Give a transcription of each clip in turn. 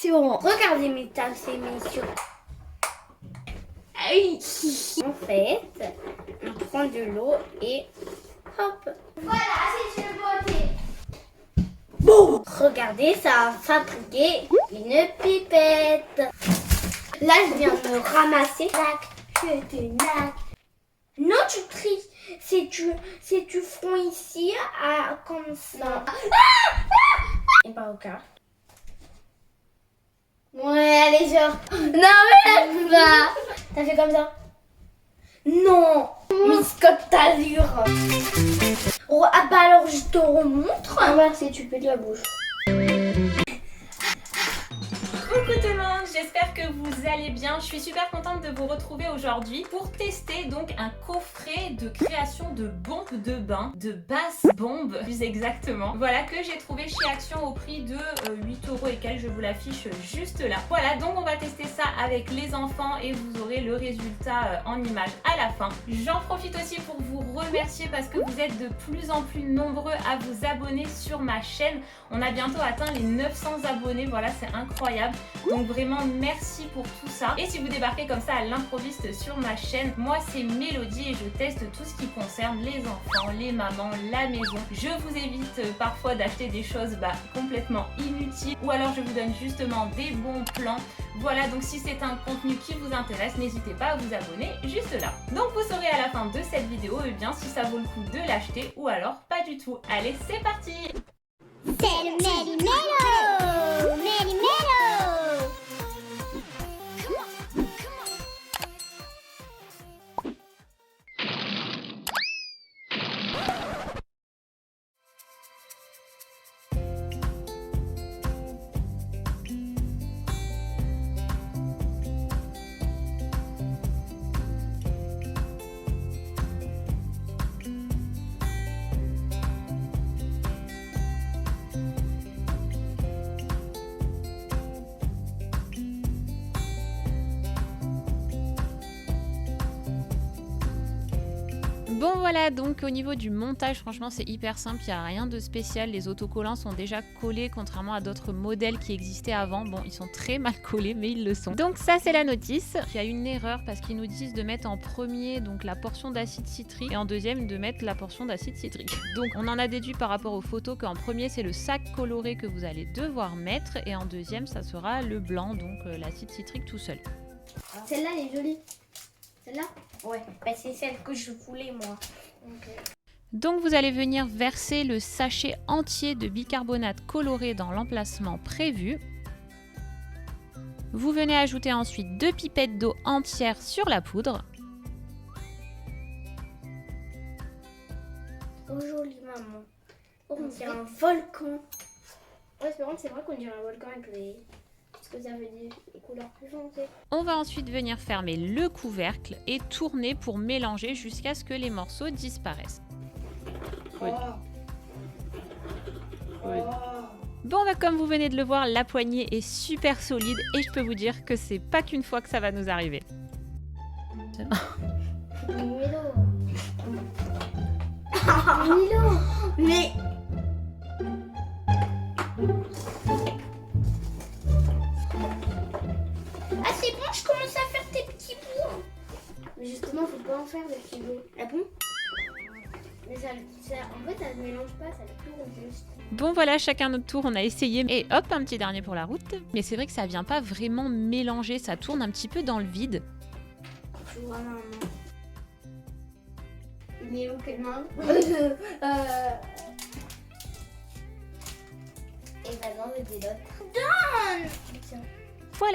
Action. Regardez mesdames et messieurs. Aïe. En fait, on prend de l'eau et hop. Voilà, c'est une beauté. Bon. Regardez, ça a fabriqué une pipette. Là, je viens de ramasser. Tac, je te nac. Non, tu triches. C'est tu fond ici comme ça. Et pas au cas. Ouais, allez, genre. Non, mais là. T'as fait comme ça. Non. Miss Côte d'Azur. Oh, ah bah alors, je te remontre. Ah, merci, tu peux de la bouche. Coucou tout le monde, j'espère que vous allez bien. Je suis super contente de vous retrouver aujourd'hui pour tester donc un coffret de création de bombes de bain, de basses bombes plus exactement. Voilà, que j'ai trouvé chez Action au prix de 8 € et quelques, je vous l'affiche juste là. Voilà, donc on va tester ça avec les enfants et vous aurez le résultat en image à la fin. J'en profite aussi pour vous remercier parce que vous êtes de plus en plus nombreux à vous abonner sur ma chaîne. On a bientôt atteint les 900 abonnés, voilà, c'est incroyable. Donc vraiment merci pour tout ça. Et si vous débarquez comme ça à l'improviste sur ma chaîne, moi c'est Mélodie et je teste tout ce qui concerne les enfants, les mamans, la maison. Je vous évite parfois d'acheter des choses complètement inutiles ou alors je vous donne justement des bons plans. Voilà, donc si c'est un contenu qui vous intéresse, n'hésitez pas à vous abonner juste là. Donc vous saurez à la fin de cette vidéo bien si ça vaut le coup de l'acheter ou alors pas du tout. Allez, c'est parti! C'est le Méli-Mélo. Méli-Mélo. Bon voilà, donc au niveau du montage, franchement c'est hyper simple, il n'y a rien de spécial, les autocollants sont déjà collés contrairement à d'autres modèles qui existaient avant. Bon, ils sont très mal collés mais ils le sont. Donc ça c'est la notice. Il y a une erreur parce qu'ils nous disent de mettre en premier donc la portion d'acide citrique et en deuxième de mettre la portion d'acide citrique. Donc on en a déduit par rapport aux photos qu'en premier c'est le sac coloré que vous allez devoir mettre et en deuxième ça sera le blanc, donc l'acide citrique tout seul. Celle-là, elle est jolie. Celle-là? Ouais, c'est celle que je voulais moi. Okay. Donc vous allez venir verser le sachet entier de bicarbonate coloré dans l'emplacement prévu. Vous venez ajouter ensuite 2 pipettes d'eau entière sur la poudre. Oh joli maman. Oh, on dirait un volcan. Ouais, c'est vrai qu'on dirait un volcan avec les... que ça veut dire les couleurs plus foncées. On va ensuite venir fermer le couvercle et tourner pour mélanger jusqu'à ce que les morceaux disparaissent. Oh. Oui. Bon, comme vous venez de le voir, la poignée est super solide et je peux vous dire que c'est pas qu'une fois que ça va nous arriver. Milo. Milo. Mais... Ah c'est bon, je commence à faire tes petits bouts. Mais justement, faut pas en faire des petits bouts. Ah bon? Mais ça, en fait, ça ne mélange pas, ça tourne juste. Bon voilà, chacun notre tour, on a essayé. Et hop, un petit dernier pour la route. Mais c'est vrai que ça vient pas vraiment mélanger, ça tourne un petit peu dans le vide. Je vois maman. Il est où quelle main? Et maintenant, le délote. Donne! Tiens.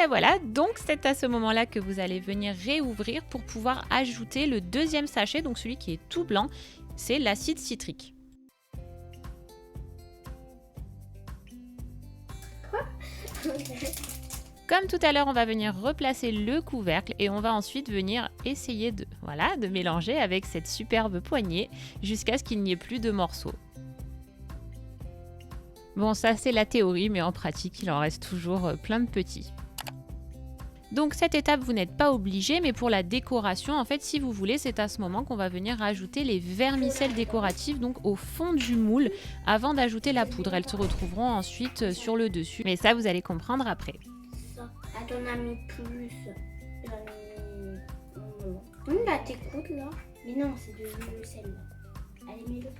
Voilà, donc c'est à ce moment-là que vous allez venir réouvrir pour pouvoir ajouter le deuxième sachet, donc celui qui est tout blanc, c'est l'acide citrique. Quoi? Comme tout à l'heure, on va venir replacer le couvercle et on va ensuite venir essayer de mélanger avec cette superbe poignée jusqu'à ce qu'il n'y ait plus de morceaux. Bon, ça c'est la théorie, mais en pratique, il en reste toujours plein de petits. Donc cette étape, vous n'êtes pas obligé, mais pour la décoration, en fait, si vous voulez, c'est à ce moment qu'on va venir rajouter les vermicelles décoratives, donc au fond du moule, avant d'ajouter la poudre. Elles se retrouveront ensuite sur le dessus, mais ça, vous allez comprendre après. ça. Ah, t'en as mis plus. On a tes coudes là. Mais non, c'est de l'huile sel là. Allez, mets-le.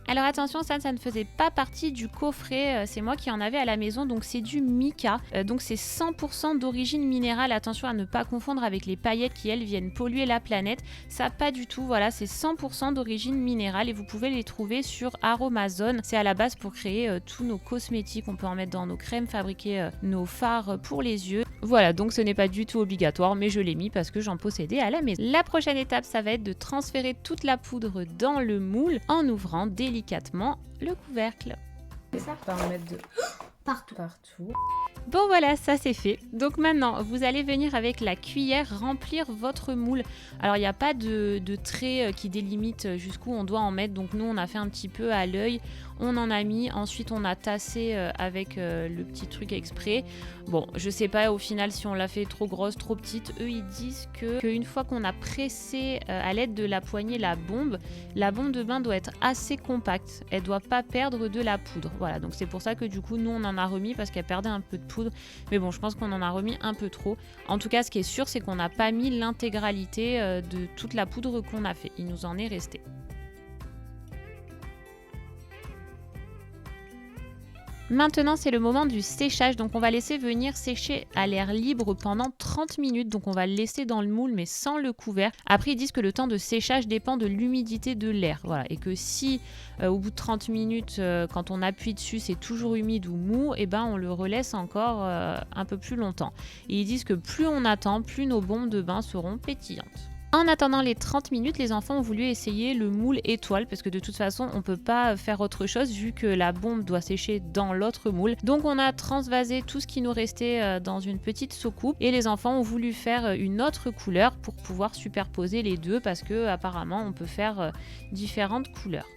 Alors attention, ça ne faisait pas partie du coffret, c'est moi qui en avais à la maison, donc c'est du mica, donc c'est 100% d'origine minérale, attention à ne pas confondre avec les paillettes qui elles viennent polluer la planète, ça pas du tout, voilà, c'est 100% d'origine minérale et vous pouvez les trouver sur Aromazone, c'est à la base pour créer tous nos cosmétiques, on peut en mettre dans nos crèmes, fabriquer nos fards pour les yeux, voilà, donc ce n'est pas du tout obligatoire, mais je l'ai mis parce que j'en possédais à la maison. La prochaine étape, ça va être de transférer toute la poudre dans le moule en ouvrant délicatement le couvercle. C'est ça. Pas en mettre de Partout. partout. Bon voilà, ça c'est fait. Donc maintenant, vous allez venir avec la cuillère remplir votre moule. Alors il n'y a pas de trait qui délimite jusqu'où on doit en mettre. Donc nous on a fait un petit peu à l'œil. On en a mis, ensuite on a tassé avec le petit truc exprès. Bon, je sais pas au final si on l'a fait trop grosse, trop petite. Eux ils disent qu'une fois qu'on a pressé à l'aide de la poignée la bombe de bain doit être assez compacte. Elle doit pas perdre de la poudre. Voilà, donc c'est pour ça que du coup nous on en a remis parce qu'elle perdait un peu de poudre. Mais bon, je pense qu'on en a remis un peu trop. En tout cas, ce qui est sûr, c'est qu'on n'a pas mis l'intégralité de toute la poudre qu'on a fait. Il nous en est resté. Maintenant, c'est le moment du séchage. Donc, on va laisser venir sécher à l'air libre pendant 30 minutes. Donc, on va le laisser dans le moule, mais sans le couvercle. Après, ils disent que le temps de séchage dépend de l'humidité de l'air. Voilà. Et que si, au bout de 30 minutes, quand on appuie dessus, c'est toujours humide ou mou, eh ben, on le relaisse encore un peu plus longtemps. Et ils disent que plus on attend, plus nos bombes de bain seront pétillantes. En attendant les 30 minutes, les enfants ont voulu essayer le moule étoile parce que de toute façon, on ne peut pas faire autre chose vu que la bombe doit sécher dans l'autre moule. Donc on a transvasé tout ce qui nous restait dans une petite soucoupe et les enfants ont voulu faire une autre couleur pour pouvoir superposer les deux parce que apparemment on peut faire différentes couleurs.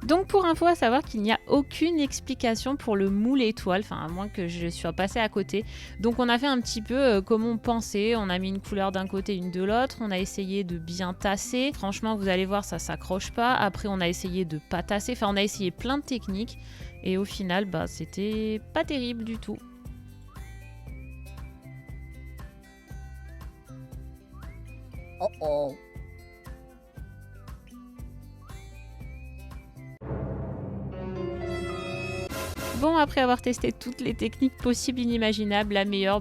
Donc pour info, à savoir qu'il n'y a aucune explication pour le moule étoile, enfin à moins que je sois passée à côté. Donc on a fait un petit peu comme on pensait, on a mis une couleur d'un côté, une de l'autre, on a essayé de bien tasser. Franchement, vous allez voir, ça s'accroche pas. Après, on a essayé de pas tasser, enfin on a essayé plein de techniques et au final, bah c'était pas terrible du tout. Oh oh. Bon, après avoir testé toutes les techniques possibles inimaginables, la meilleure,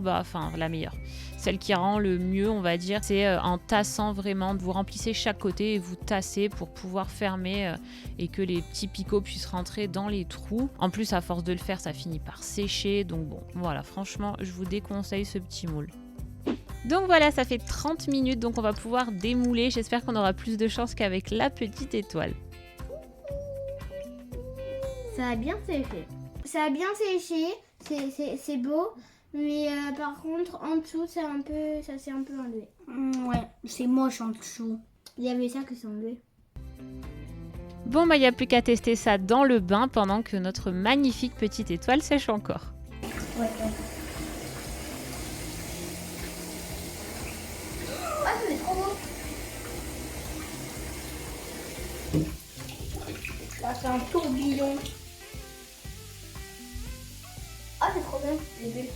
celle qui rend le mieux, on va dire, c'est en tassant vraiment, vous remplissez chaque côté et vous tassez pour pouvoir fermer et que les petits picots puissent rentrer dans les trous. En plus, à force de le faire, ça finit par sécher, donc bon, voilà, franchement, je vous déconseille ce petit moule. Donc voilà, ça fait 30 minutes, donc on va pouvoir démouler. J'espère qu'on aura plus de chance qu'avec la petite étoile. Ça a bien séché. Ça a bien séché, c'est beau, mais par contre en dessous ça s'est un peu enlevé. Ouais, c'est moche en dessous. Il y avait ça qui s'est enlevé. Bon bah il n'y a plus qu'à tester ça dans le bain pendant que notre magnifique petite étoile sèche encore. Ouais. Ah c'est trop beau. Ah, c'est un tourbillon. Ah, c'est trop bien, les bulles.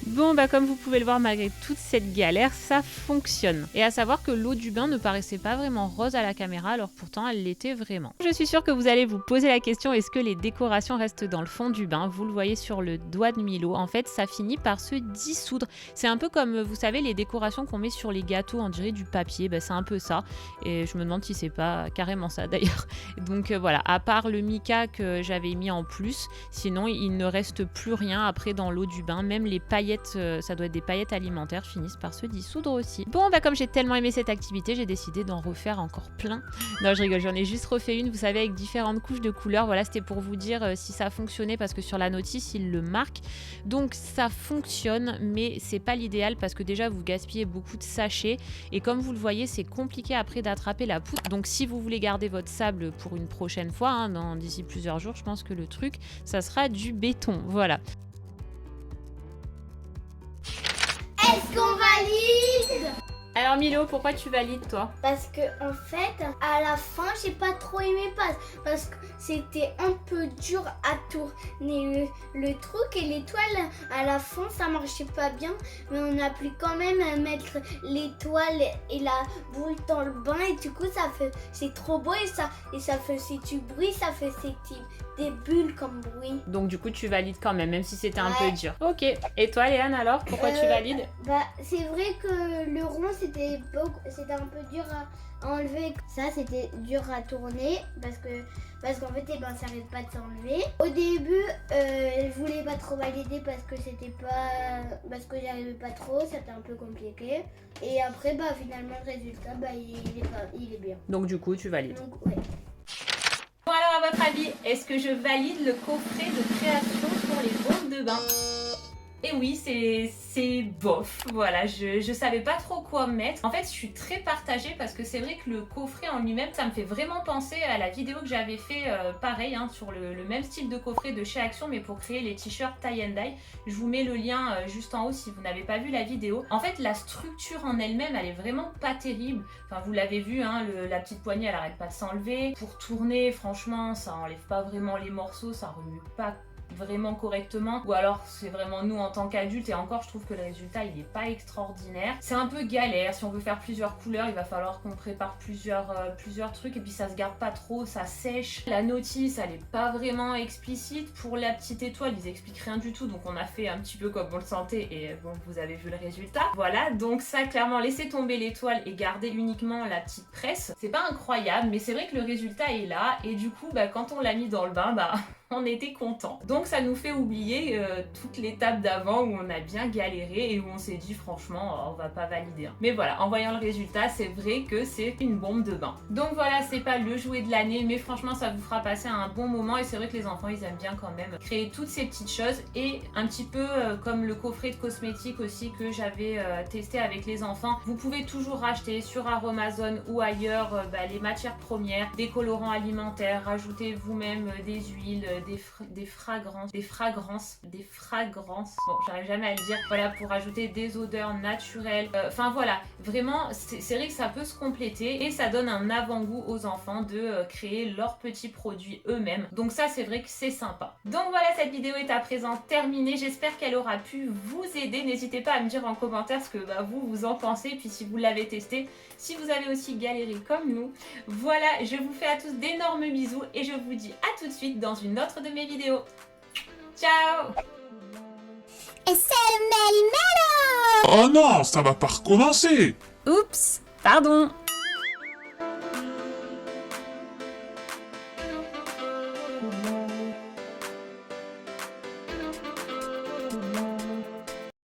Bon bah comme vous pouvez le voir, malgré toute cette galère, ça fonctionne. Et à savoir que l'eau du bain ne paraissait pas vraiment rose à la caméra, alors pourtant elle l'était vraiment. Je suis sûre que vous allez vous poser la question, est-ce que les décorations restent dans le fond du bain? Vous le voyez sur le doigt de Milo, en fait ça finit par se dissoudre. C'est un peu comme, vous savez, les décorations qu'on met sur les gâteaux, on dirait du papier, bah, c'est un peu ça. Et je me demande si c'est pas carrément ça d'ailleurs. Donc voilà, à part le mica que j'avais mis en plus, sinon il ne reste plus rien après dans l'eau du bain, même les paillettes, ça doit être des paillettes alimentaires, finissent par se dissoudre aussi. Bon bah comme j'ai tellement aimé cette activité, j'ai décidé d'en refaire encore plein. Non je rigole, j'en ai juste refait une, vous savez, avec différentes couches de couleurs. Voilà, c'était pour vous dire si ça fonctionnait parce que sur la notice il le marque. Donc ça fonctionne, mais c'est pas l'idéal parce que déjà vous gaspillez beaucoup de sachets et comme vous le voyez c'est compliqué après d'attraper la poudre. Donc si vous voulez garder votre sable pour une prochaine fois, d'ici plusieurs jours, je pense que le truc ça sera du béton. Voilà. Est-ce qu'on valide? Alors Milo, pourquoi tu valides toi? Parce que en fait, à la fin, j'ai pas trop aimé parce que c'était un peu dur à tourner le truc et l'étoile à la fin ça marchait pas bien, mais on a pu quand même mettre l'étoile et la boule dans le bain et du coup c'est trop beau et ça fait du bruit, ça fait des bulles comme bruit. Donc du coup tu valides quand même si c'était un Ouais. peu dur. Ok. Et toi Léane alors, pourquoi tu valides? Bah c'est vrai que le rond c'était un peu dur à enlever. Ça c'était dur à tourner parce qu'en fait ça arrête pas de s'enlever. Au début je voulais pas trop valider parce que j'y arrivais pas trop, c'était un peu compliqué. Et après finalement le résultat il est bien. Donc du coup tu valides. Donc ouais. Bon alors à votre avis, est-ce que je valide le coffret de création pour les bombes de bain? Et oui, c'est bof, voilà, je savais pas trop quoi mettre. En fait, je suis très partagée parce que c'est vrai que le coffret en lui-même, ça me fait vraiment penser à la vidéo que j'avais fait pareil, sur le même style de coffret de chez Action, mais pour créer les t-shirts tie and dye. Je vous mets le lien juste en haut si vous n'avez pas vu la vidéo. En fait, la structure en elle-même, elle est vraiment pas terrible. Enfin, vous l'avez vu, la petite poignée, elle arrête pas de s'enlever. Pour tourner, franchement, ça enlève pas vraiment les morceaux, ça remue pas vraiment correctement, ou alors c'est vraiment nous en tant qu'adultes, et encore je trouve que le résultat il est pas extraordinaire. C'est un peu galère, si on veut faire plusieurs couleurs il va falloir qu'on prépare plusieurs trucs, et puis ça se garde pas trop, ça sèche. La notice elle est pas vraiment explicite. Pour la petite étoile ils expliquent rien du tout, donc on a fait un petit peu comme on le sentait, et bon vous avez vu le résultat. Voilà, donc ça clairement laisser tomber l'étoile et garder uniquement la petite presse, c'est pas incroyable, mais c'est vrai que le résultat est là, et du coup quand on l'a mis dans le bain, on était content. Donc ça nous fait oublier toute l'étape d'avant où on a bien galéré et où on s'est dit franchement on va pas valider. Mais voilà, en voyant le résultat, c'est vrai que c'est une bombe de bain. Donc voilà, c'est pas le jouet de l'année, mais franchement ça vous fera passer un bon moment, et c'est vrai que les enfants ils aiment bien quand même créer toutes ces petites choses, et un petit peu comme le coffret de cosmétiques aussi que j'avais testé avec les enfants. Vous pouvez toujours racheter sur Aromazone ou ailleurs les matières premières, des colorants alimentaires, rajouter vous-même des huiles, des fragrances, bon j'arrive jamais à le dire, voilà, pour ajouter des odeurs naturelles, enfin voilà, vraiment c'est vrai que ça peut se compléter, et ça donne un avant-goût aux enfants de créer leurs petits produits eux-mêmes, donc ça c'est vrai que c'est sympa. Donc voilà, cette vidéo est à présent terminée, j'espère qu'elle aura pu vous aider. N'hésitez pas à me dire en commentaire ce que vous en pensez, puis si vous l'avez testé, si vous avez aussi galéré comme nous. Voilà, je vous fais à tous d'énormes bisous, et je vous dis à tout de suite dans une autre de mes vidéos. Ciao! Et c'est le Méli-Mélo! Oh non, ça va pas recommencer! Oups, pardon.